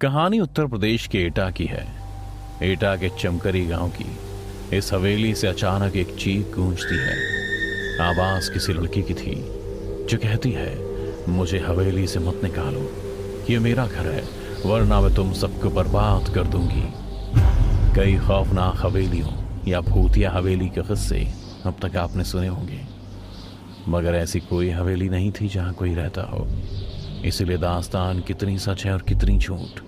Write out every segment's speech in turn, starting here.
कहानी उत्तर प्रदेश के एटा की है। एटा के चमकरी गांव की। इस हवेली से अचानक एक चीख गूंजती है। आवाज किसी लड़की की थी जो कहती है, मुझे हवेली से मत निकालो, ये मेरा घर है, वरना मैं तुम सबको बर्बाद कर दूंगी। कई खौफनाक हवेलियों या भूतिया हवेली के किस्से अब तक आपने सुने होंगे, मगर ऐसी कोई हवेली नहीं थी जहां कोई रहता हो। इसलिए दास्तान कितनी सच है और कितनी झूठ,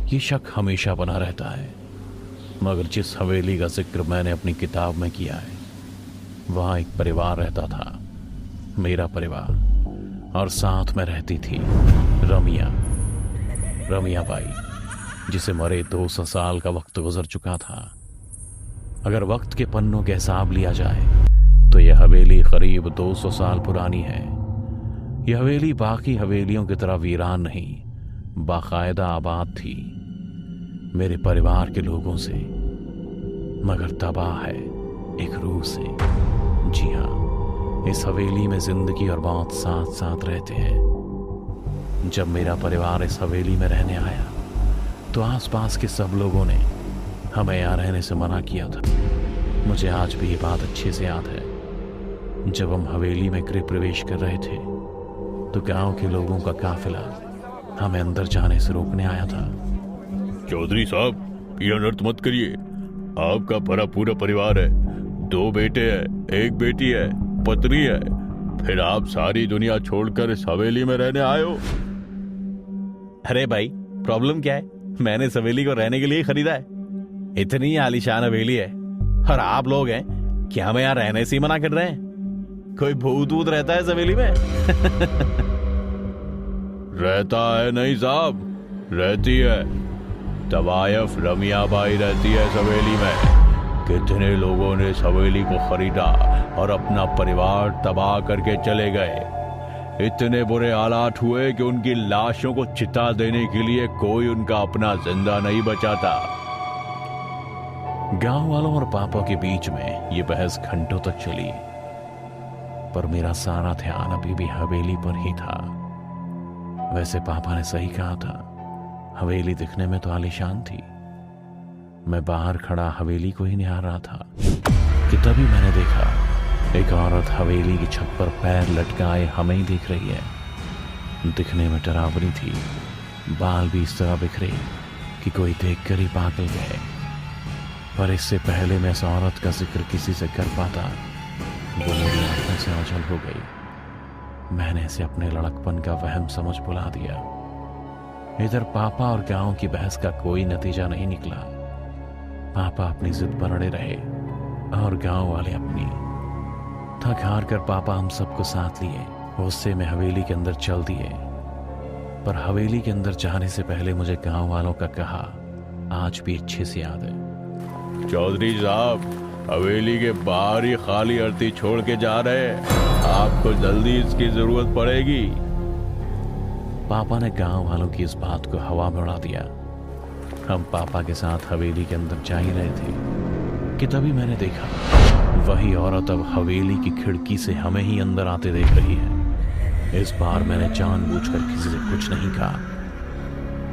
ये शक हमेशा बना रहता है। मगर जिस हवेली का जिक्र मैंने अपनी किताब में किया है, वहां एक परिवार रहता था, मेरा परिवार, और साथ में रहती थी रमिया बाई, जिसे मरे 200 साल का वक्त गुजर चुका था। अगर वक्त के पन्नों के हिसाब लिया जाए तो यह हवेली करीब 200 साल पुरानी है। यह हवेली बाकी हवेलियों की तरह वीरान नहीं, बाकायदा आबाद थी मेरे परिवार के लोगों से, मगर तबाह है एक रूह से। जी हाँ, इस हवेली में जिंदगी और मौत साथ साथ रहते हैं। जब मेरा परिवार इस हवेली में रहने आया तो आसपास के सब लोगों ने हमें यहाँ रहने से मना किया था। मुझे आज भी ये बात अच्छे से याद है। जब हम हवेली में गृह प्रवेश कर रहे थे तो गांव के लोगों का काफिला हमें अंदर जाने से रोकने आया था। चौधरी साहब, ये अनर्थ मत करिए। आपका भरा पूरा परिवार है, 2 बेटे हैं, 1 बेटी है, पत्नी है, फिर आप सारी दुनिया छोड़कर इस हवेली में रहने आए हो। अरे भाई, प्रॉब्लम क्या है? मैंने इस हवेली को रहने के लिए खरीदा है। इतनी आलीशान हवेली है और आप लोग हैं कि हमें यहाँ रहने से ही मना कर रहे हैं। कोई भूत वूत रहता है इस हवेली में? रहता है नहीं साहब, रहती है। तवायफ रमिया बाई रहती है इस हवेली में। कितने लोगों ने इस हवेली को खरीदा और अपना परिवार तबाह करके चले गए। इतने बुरे हालात हुए कि उनकी लाशों को चिता देने के लिए कोई उनका अपना जिंदा नहीं बचा था। गांव वालों और पापा के बीच में ये बहस घंटों तक चली, पर मेरा सारा ध्यान अभी भी हवेली पर ही था। वैसे पापा ने सही कहा था, हवेली दिखने में तो आलीशान थी। मैं बाहर खड़ा हवेली को ही निहार रहा था कि तभी मैंने देखा एक औरत हवेली की छत पर पैर लटकाए हमें ही देख रही है। दिखने में डरावनी थी, बाल भी इस तरह बिखरे कि कोई देखकर ही पागल गए। पर इससे पहले मैं इस औरत का जिक्र किसी से कर पाता, वो मेरी आंखों से ओझल हो गई। मैंने इसे अपने लड़कपन का वहम समझ बुला दिया। इधर पापा और गांव की बहस का कोई नतीजा नहीं निकला। पापा अपनी जिद पर अड़े रहे और गांव वाले अपनी। थक हार कर पापा हम सबको साथ लिए गुस्से में हवेली के अंदर चल दिए। पर हवेली के अंदर जाने से पहले मुझे गांव वालों का कहा आज भी अच्छे से याद है। चौधरी साहब, हवेली के बाहर ही खाली अर्थी छोड़ के जा रहे हैं, आपको जल्दी इसकी जरूरत पड़ेगी। पापा ने गांव वालों की इस बात को हवा में उड़ा दिया। हम पापा के साथ हवेली के अंदर जा ही रहे थे कि तभी मैंने देखा वही औरत अब हवेली की खिड़की से हमें ही अंदर आते देख रही है। इस बार मैंने जानबूझकर किसी से कुछ नहीं कहा।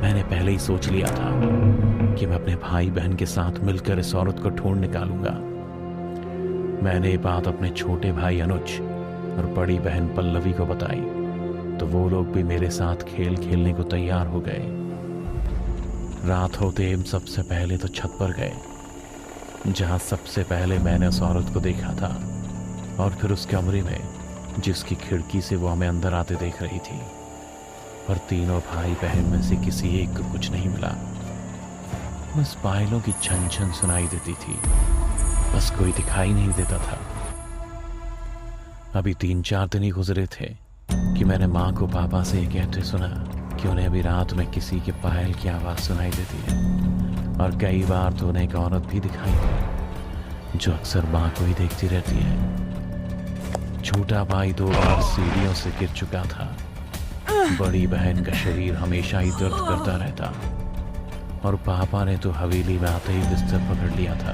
मैंने पहले ही सोच लिया था कि मैं अपने भाई बहन के साथ मिलकर इस औरत को ढूंढ निकालूंगा। मैंने ये बात अपने छोटे भाई अनुज और बड़ी बहन पल्लवी को बताई तो वो लोग भी मेरे साथ खेल खेलने को तैयार हो गए। रात होते हम सबसे पहले तो छत पर गए, जहां सबसे पहले मैंने उस औरत को देखा था, और फिर उस कमरे में जिसकी खिड़की से वो हमें अंदर आते देख रही थी। पर तीनों भाई बहन में से किसी एक को कुछ नहीं मिला। बस पायलों की छन छन सुनाई देती थी, बस कोई दिखाई नहीं देता था। अभी 3-4 दिन ही गुजरे थे कि मैंने माँ को पापा से ये कहते सुना कि उन्हें अभी रात में किसी के पायल की आवाज सुनाई देती है, और कई बार तो उन्हें एक औरत भी दिखाई दी जो अक्सर माँ को ही देखती रहती है। छोटा भाई 2 बार सीढ़ियों से गिर चुका था। बड़ी बहन का शरीर हमेशा ही दर्द करता रहता, और पापा ने तो हवेली में आते ही बिस्तर पकड़ लिया था।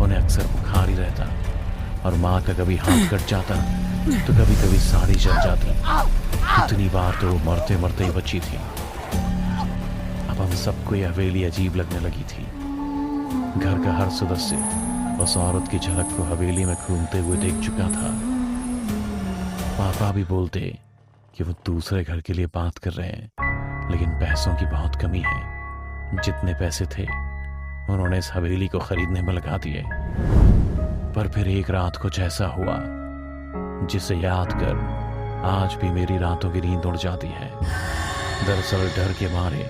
उन्हें अक्सर बुखार ही रहता, और माँ का कभी हाथ कट जाता तो कभी कभी साड़ी जल जाती। इतनी बार तो वो मरते मरते ही बची थी। अब अब हम सबको यह हवेली अजीब लगने लगी थी। घर का हर सदस्य उस औरत की झलक को हवेली में घूमते हुए देख चुका था। पापा भी बोलते कि वो दूसरे घर के लिए बात कर रहे हैं, लेकिन पैसों की बहुत कमी है। जितने पैसे थे उन्होंने इस हवेली को खरीदने में लगा दिए। पर फिर एक रात कुछ ऐसा हुआ जिसे याद कर आज भी मेरी रातों की नींद उड़ जाती है। दरअसल डर के मारे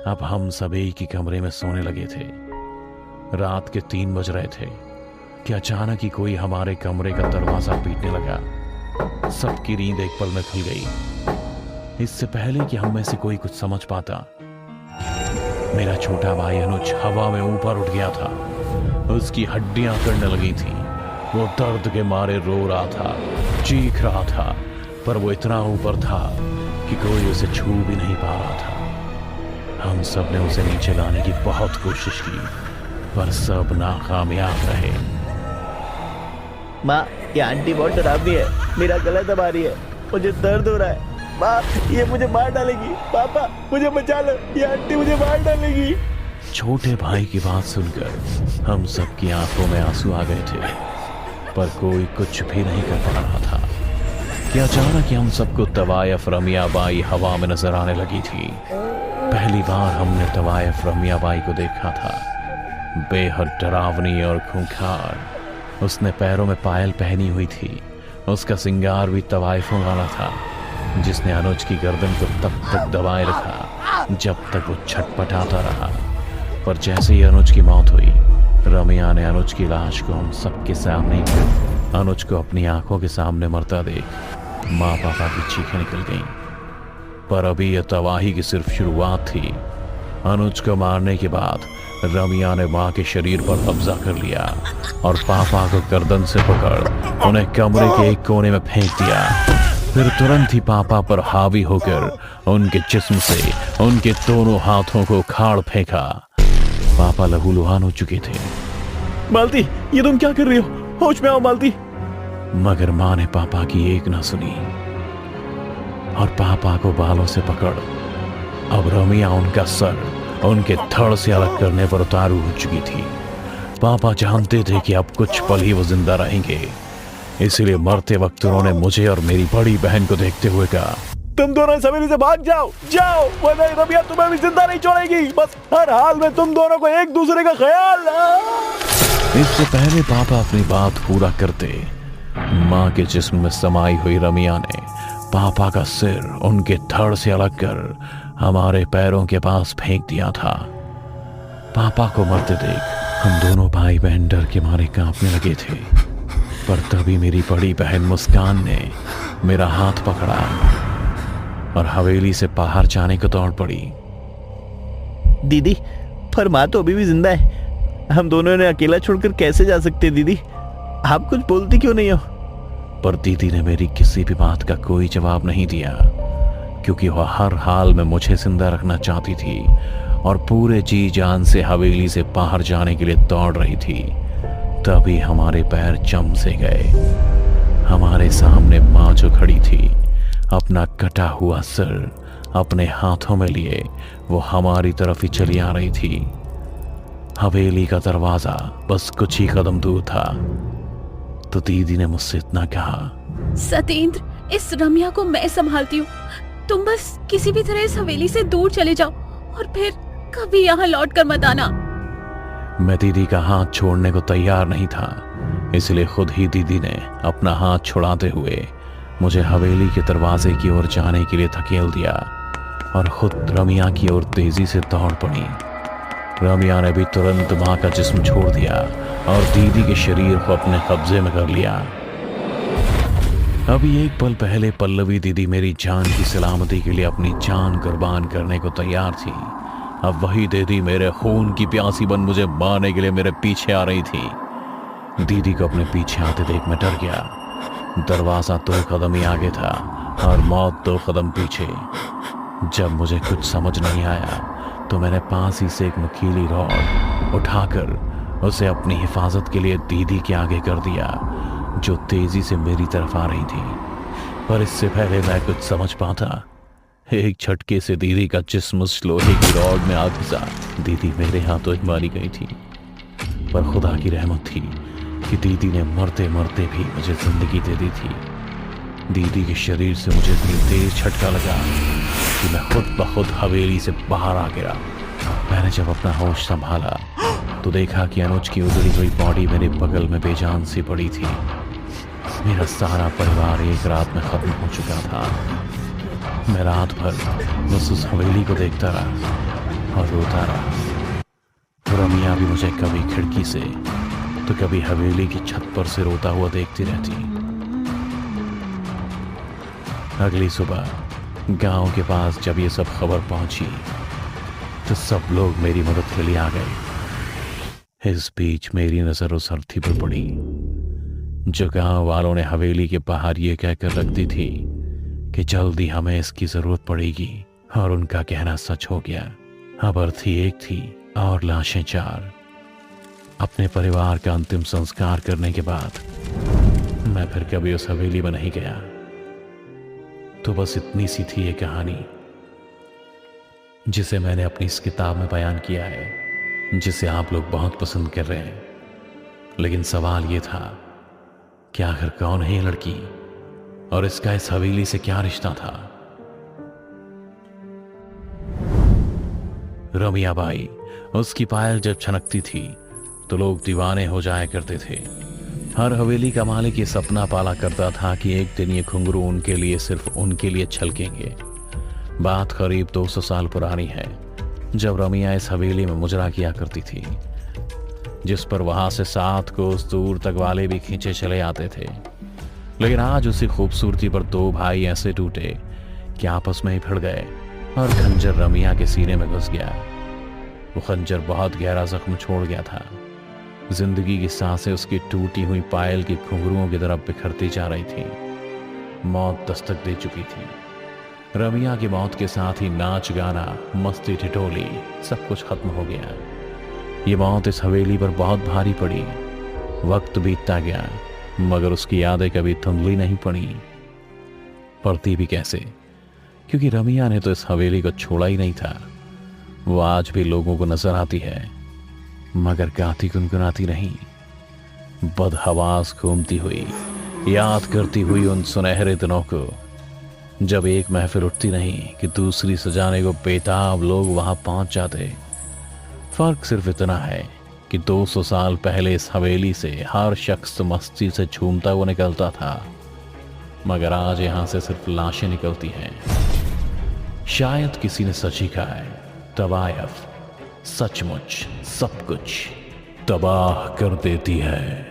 अब हम सब एक ही कमरे में सोने लगे थे। रात के 3 बज रहे थे कि अचानक ही कोई हमारे कमरे का दरवाजा पीटने लगा। सबकी नींद एक पल में खुल गई। इससे पहले कि हम में से कोई कुछ समझ पाता, मेरा छोटा भाई अनुज हवा में ऊपर उठ गया था। उसकी हड्डियां कड़ने लगी थी। वो दर्द के मारे रो रहा था, चीख रहा था, पर वो इतना ऊपर था कि कोई उसे छू भी नहीं पा रहा था। हम सब ने उसे नीचे लाने की बहुत कोशिश की, पर सब नाकामयाब रहे। माँ, ये आंटी बहुत डरावनी है, मेरा गला दबा रही है, मुझे दर्द हो रहा है। माँ, ये मुझे मार डालेगी। पापा, मुझे बचा लो, ये आंटी मुझे मार डालेगी। छोटे भाई की बात सुनकर हम सबकी आंखों में आंसू आ गए थे, पर कोई कुछ भी नहीं कर पा रहा था कि अचानक ही हम सबको तवायफ रमिया बाई हवा में नजर आने लगी थी। पहली बार हमने तवायफ रमिया बाई को देखा था। बेहद डरावनी और खूंखार। उसने पैरों में पायल पहनी हुई थी। उसका सिंगार भी तवायफों वाला था, जिसने अनुज की गर्दन को तब तक दबाए रखा जब तक वो छटपटाता रहा। पर जैसे ही अनुज की मौत हुई, रमिया ने अनुज की लाश को हम सबके सामने ही कर अनुज को अपनी आंखों के सामने मरता देख माँ पापा की चीखें निकल गईं। पर अभी यह तबाही की सिर्फ शुरुआत थी। अनुज को मारने के बाद रमिया ने माँ के शरीर पर कब्जा कर लिया और पापा को गर्दन से पकड़ उन्हें कमरे के एक कोने में फेंक दिया। फिर तुरंत ही पापा पर हावी होकर उनके जिस्म से उनके दोनों हाथों को उखाड़ फेंका। पापा लहूलुहान हो चुके थे। मालती, ये तुम क्या कर रही हो? होश में आओ मालती। मगर माँ ने पापा की एक ना सुनी और पापा को बालों से पकड़ अब रमिया उनका सर उनके धड़ से अलग करने पर उतारू हो चुकी थी। पापा जानते थे कि अब कुछ पल ही वो जिंदा रहेंगे, इसलिए मरते वक्त उन्होंने मुझे और मेरी बड़ी बहन को देखते हुए कहा, तुम दोनों इस हवेली से भाग जाओ, जाओ, वरना रमिया तुम्हें भी जिंदा नहीं छोड़ेगी। बस हर हाल में तुम दोनों को एक दूसरे का ख्याल। इससे पहले पापा अपनी बात पूरा करते, माँ के जिस्म में समाई हुई रमिया ने पापा का सिर उनके धड़ से अलग कर हमारे पैरों के पास फेंक दिया था। पापा को मरते देख हम दोनों भाई बहन डर के मारे कांपने लगे थे। पर तभी मेरी बड़ी बहन मुस्कान ने मेरा हाथ पकड़ा और हवेली से बाहर जाने को दौड़ पड़ी। दीदी, पर माँ तो अभी भी जिंदा है। हम दोनों ने अकेला छोड़कर कैसे जा सकते? दीदी, आप कुछ बोलती क्यों नहीं हो? पर दीदी ने मेरी किसी भी बात का कोई जवाब नहीं दिया, क्योंकि वह हर हाल में मुझे जिंदा रखना चाहती थी और पूरे जी जान से हवेली से बाहर जाने के लिए दौड़ रही थी। तभी हमारे पैर जम से गए। हमारे सामने माँ जो खड़ी थी, अपना कटा हुआ सिर अपने हाथों में लिए वो हमारी तरफ ही चली आ रही थी। हवेली का दरवाजा बस कुछ ही कदम दूर था तो दीदी ने मुझसे इतना कहा, सतेंद्र, इस रमिया को मैं संभालती हूँ। तुम बस किसी भी तरह इस हवेली से दूर चले जाओ और फिर कभी यहाँ लौट कर मत आना। मैं दीदी का हाथ छोड़ने को तैयार नहीं था, इसलिए खुद ही दीदी ने अपना हाथ छुड़ाते हुए मुझे हवेली के दरवाजे की ओर जाने के लिए धकेल दिया और खुद रमिया की ओर तेजी से दौड़ पड़ी। रमिया ने भी तुरंत माँ का जिस्म छोड़ दिया और दीदी के शरीर को अपने कब्जे में कर लिया। अभी एक पल पहले पल्लवी दीदी मेरी जान की सलामती के लिए अपनी जान कुर्बान करने को तैयार थी। अब वही दीदी मेरे खून की प्यासी बन मुझे मारने के लिए मेरे पीछे आ रही थी। दीदी को अपने पीछे आते देख मैं डर गया। दरवाजा 2 कदम ही आगे था और मौत 2 कदम पीछे। जब मुझे कुछ समझ नहीं आया तो मैंने पास ही से एक नुकीली रॉड उठाकर उसे अपनी हिफाजत के लिए दीदी के आगे कर दिया, जो तेजी से मेरी तरफ आ रही थी। पर इससे पहले मैं कुछ समझ पाता, एक झटके से दीदी का जिस्म उस लोहे की रॉड में आ घुसा। दीदी मेरे हाथों ही मारी गई थी, पर खुदा की रहमत थी कि दीदी ने मरते मरते भी मुझे जिंदगी दे दी थी। दीदी के शरीर से मुझे इतनी तेज झटका लगा कि मैं खुद ब खुद हवेली से बाहर आ गिरा। मैंने जब अपना होश संभाला तो देखा कि अनुज की उजड़ी हुई बॉडी मेरे बगल में बेजान सी पड़ी थी। मेरा सारा परिवार एक रात में खत्म हो चुका था। मैं रात भर बस उस हवेली को देखता रहा और रोता रहा। रमिया भी मुझे कभी खिड़की से तो कभी हवेली की छत पर से रोता हुआ देखती रहती। अगली सुबह गांव के पास जब ये सब खबर पहुंची तो सब लोग मेरी मदद के लिए आ गए। इस बीच मेरी नजर उस अर्थी पर पड़ी जो गांव वालों ने हवेली के बाहर ये कहकर रख दी थी कि जल्दी हमें इसकी जरूरत पड़ेगी, और उनका कहना सच हो गया। अब अर्थी एक थी और लाशें 4। अपने परिवार का अंतिम संस्कार करने के बाद मैं फिर कभी उस हवेली में नहीं गया। तो बस इतनी सी थी ये कहानी जिसे मैंने अपनी इस किताब में बयान किया है, जिसे आप लोग बहुत पसंद कर रहे हैं। लेकिन सवाल ये था कि आखिर कौन है ये लड़की और इसका इस हवेली से क्या रिश्ता था। रमिया बाई, उसकी पायल जब छनकती थी तो लोग दीवाने हो जाया करते थे। हर हवेली का मालिक ये सपना पाला करता था कि एक दिन ये घुंघरू उनके लिए, सिर्फ उनके लिए छलकेंगे। बात करीब 200 साल पुरानी है, जब रमिया इस हवेली में मुजरा किया करती थी, जिस पर वहां से 7 कोस दूर तक वाले भी खींचे चले आते थे। लेकिन आज उसी खूबसूरती पर 2 भाई ऐसे टूटे कि आपस में ही भिड़ गए और खंजर रमिया के सीने में घुस गया। वो खंजर बहुत गहरा जख्म छोड़ गया था। जिंदगी की सांसें उसकी टूटी हुई पायल की घुंघरुओं की तरफ बिखरती जा रही थी। मौत दस्तक दे चुकी थी। रमिया की मौत के साथ ही नाच गाना, मस्ती ठिठोली, सब कुछ खत्म हो गया। ये मौत इस हवेली पर बहुत भारी पड़ी। वक्त बीतता गया मगर उसकी यादें कभी धुंधली नहीं पड़ी। पड़ती भी कैसे, क्योंकि रमिया ने तो इस हवेली को छोड़ा ही नहीं था। वो आज भी लोगों को नजर आती है, मगर गाती गुनगुनाती नहीं, बदहवास घूमती हुई, याद करती हुई उन सुनहरे दिनों को, जब एक महफिल उठती नहीं कि दूसरी सजाने को बेताब लोग वहां पहुंच जाते। फर्क सिर्फ इतना है कि 200 साल पहले इस हवेली से हर शख्स मस्ती से झूमता हुआ निकलता था, मगर आज यहां से सिर्फ लाशें निकलती हैं। शायद किसी ने सच ही कहा है, तवायफ सचमुच सब कुछ तबाह कर देती है।